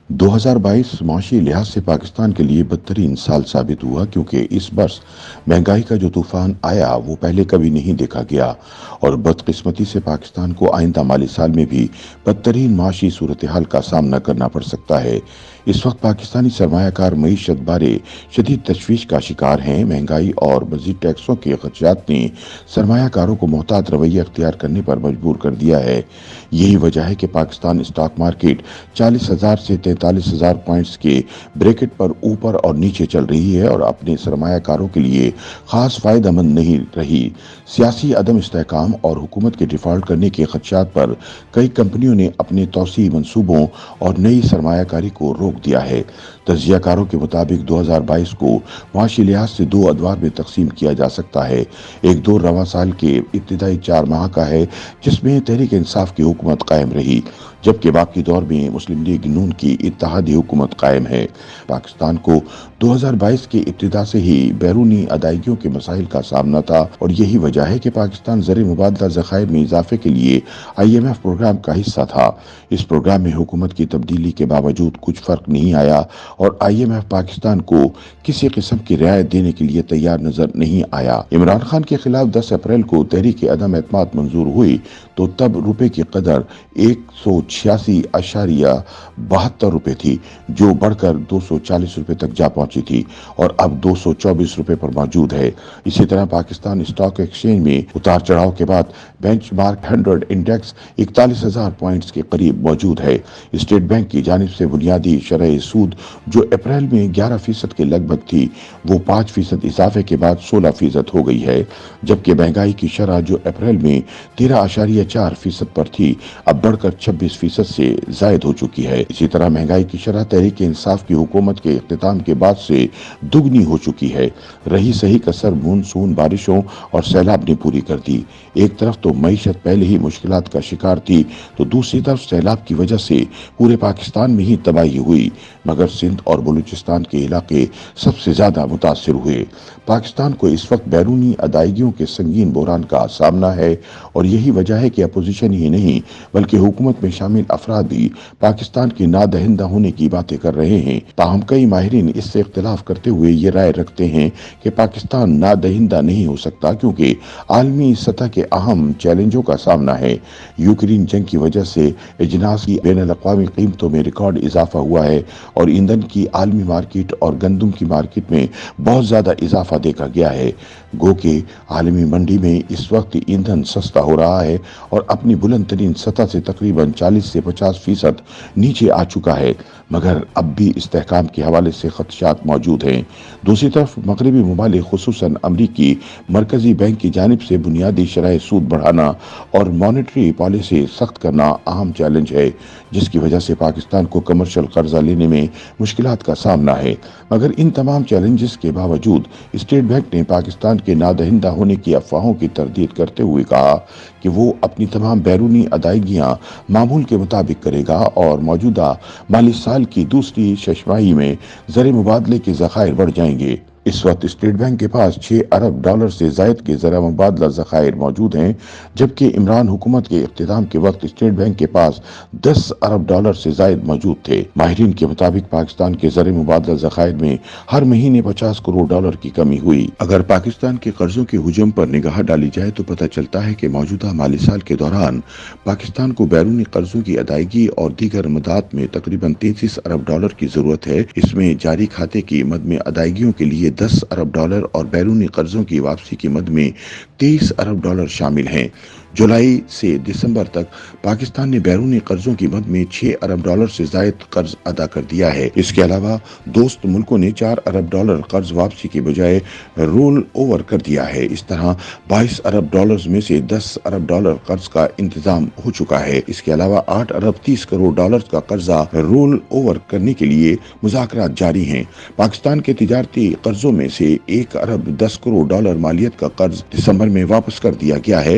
2022 معاشی لحاظ سے پاکستان کے لیے بدترین سال ثابت ہوا کیونکہ اس برس مہنگائی کا جو طوفان آیا وہ پہلے کبھی نہیں دیکھا گیا اور بدقسمتی سے پاکستان کو آئندہ مالی سال میں بھی بدترین معاشی صورتحال کا سامنا کرنا پڑ سکتا ہے۔ اس وقت پاکستانی سرمایہ کار معیشت بارے شدید تشویش کا شکار ہیں۔ مہنگائی اور مزید ٹیکسوں کے خدشات نے سرمایہ کاروں کو محتاط رویہ اختیار کرنے پر مجبور کر دیا ہے۔ یہی وجہ ہے کہ پاکستان اسٹاک مارکیٹ 40,000 سے 43,000 پوائنٹس کے بریکٹ پر اوپر اور نیچے چل رہی ہے اور اپنے سرمایہ کاروں کے لیے خاص فائدہ مند نہیں رہی۔ سیاسی عدم استحکام اور حکومت کے ڈیفالٹ کرنے کے خدشات پر کئی کمپنیوں نے اپنے توسیعی منصوبوں اور نئی سرمایہ کاری کو روک دیا ہے۔ تجزیہ کاروں کے مطابق 2022 کو معاشی لحاظ سے دو ادوار میں تقسیم کیا جا سکتا ہے۔ ایک دور رواں سال کے ابتدائی 4 ماہ کا ہے جس میں تحریک انصاف کی حکومت قائم رہی، جبکہ باقی دور میں مسلم لیگ نون کی اتحادی حکومت قائم ہے۔ پاکستان کو 2022 کی ابتدا سے ہی بیرونی ادائیگیوں کے مسائل کا سامنا تھا اور یہی وجہ ہے کہ پاکستان زر مبادلہ ذخائر میں اضافے کے لیے IMF پروگرام کا حصہ تھا۔ اس پروگرام میں حکومت کی تبدیلی کے باوجود کچھ فرق نہیں آیا اور IMF پاکستان کو کسی قسم کی رعایت دینے کے لیے تیار نظر نہیں آیا۔ عمران خان کے خلاف 10 اپریل کو تحریک عدم اعتماد منظور ہوئی تو تب روپے کی قدر 186.72 روپے تھی، جو بڑھ کر 240 روپے تک جا پہنچی تھی اور اب 224 روپے پر موجود ہے۔ اسی طرح پاکستان اسٹاک ایکسچینج میں اتار چڑھاؤ کے بعد بینچ مارک 100 انڈیکس 41,000 پوائنٹس کے قریب موجود ہے۔ اسٹیٹ بینک کی جانب سے بنیادی شرح سود جو اپریل میں 11% کے لگ بھگ تھی وہ 5% اضافے کے بعد 16% ہو گئی ہے، جبکہ مہنگائی کی شرح جو اپریل میں 13.4% پر تھی اب بڑھ کر 26% سے زائد ہو چکی ہے۔ اسی طرح مہنگائی کی شرح تحریک انصاف کی حکومت کے اختتام کے بعد سے دگنی ہو چکی ہے۔ رہی صحیح کسر مونسون بارشوں اور سیلاب نے پوری کر دی۔ ایک طرف تو معیشت پہلے ہی مشکلات کا شکار تھی تو دوسری طرف سیلاب کی وجہ سے پورے پاکستان میں ہی تباہی ہوئی، مگر سندھ اور بلوچستان کے علاقے سب سے زیادہ متاثر ہوئے۔ پاکستان کو اس وقت بیرونی ادائیگیوں کے سنگین بحران کا سامنا ہے اور یہی وجہ ہے کہ اپوزیشن ہی نہیں بلکہ حکومت میں شامل افراد بھی پاکستان کی نادہندہ ہونے کی باتیں کر رہے ہیں۔ تاہم کئی ماہرین اس سے اختلاف کرتے ہوئے یہ رائے رکھتے ہیں کہ پاکستان نادہندہ نہیں ہو سکتا کیونکہ عالمی سطح کے اہم چیلنجوں کا سامنا ہے۔ یوکرین جنگ کی وجہ سے اجناس کی بین الاقوامی قیمتوں میں ریکارڈ اضافہ ہوا ہے اور ایندھن کی عالمی مارکیٹ اور گندم کی مارکیٹ میں بہت زیادہ اضافہ دیکھا گیا ہے۔ گو کہ عالمی منڈی میں اس وقت ایندھن سستا ہو رہا ہے اور اپنی بلند ترین سطح سے تقریباً 40 سے 50% نیچے آ چکا ہے، مگر اب بھی استحکام کے حوالے سے خدشات موجود ہیں۔ دوسری طرف مغربی ممالک خصوصاً امریکی مرکزی بینک کی جانب سے بنیادی شرح سود بڑھانا اور مانیٹری پالیسی سخت کرنا اہم چیلنج ہے، جس کی وجہ سے پاکستان کو کمرشل قرضہ لینے میں مشکلات کا سامنا ہے۔ مگر ان تمام چیلنجز کے باوجود اسٹیٹ بینک نے پاکستان کے نادہندہ ہونے کی افواہوں کی تردید کرتے ہوئے کہا کہ وہ اپنی تمام بیرونی ادائیگیاں معمول کے مطابق کرے گا اور موجودہ مالی سال کی دوسری ششماہی میں زر مبادلے کے ذخائر بڑھ جائیں گے۔ اس وقت اسٹیٹ بینک کے پاس 6 ارب ڈالر سے زائد کے زر مبادلہ ذخائر موجود ہیں، جبکہ عمران حکومت کے اختتام کے وقت اسٹیٹ بینک کے پاس 10 ارب ڈالر سے زائد موجود تھے۔ ماہرین کے مطابق پاکستان کے زر مبادلہ ذخائر میں ہر مہینے 50 کروڑ ڈالر کی کمی ہوئی۔ اگر پاکستان کے قرضوں کے حجم پر نگاہ ڈالی جائے تو پتہ چلتا ہے کہ موجودہ مالی سال کے دوران پاکستان کو بیرونی قرضوں کی ادائیگی اور دیگر مدات میں تقریباً 33 ارب ڈالر کی ضرورت ہے۔ اس میں جاری کھاتے کی مد میں ادائیگیوں کے لیے 10 ارب ڈالر اور بیرونی قرضوں کی واپسی کی مد میں 23 ارب ڈالر شامل ہیں۔ جولائی سے دسمبر تک پاکستان نے بیرونی قرضوں کی مد میں 6 ارب ڈالر سے زائد قرض ادا کر دیا ہے۔ اس کے علاوہ دوست ملکوں نے 4 ارب ڈالر قرض واپسی کے بجائے رول اوور کر دیا ہے۔ اس طرح 22 ارب ڈالرز میں سے 10 ارب ڈالر قرض کا انتظام ہو چکا ہے۔ اس کے علاوہ 8 ارب 30 کروڑ ڈالر کا قرضہ رول اوور کرنے کے لیے مذاکرات جاری ہیں۔ پاکستان کے تجارتی قرضوں میں سے 1 ارب 10 کروڑ ڈالر مالیت کا قرض دسمبر میں واپس کر دیا گیا ہے۔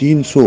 300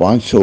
500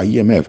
IMF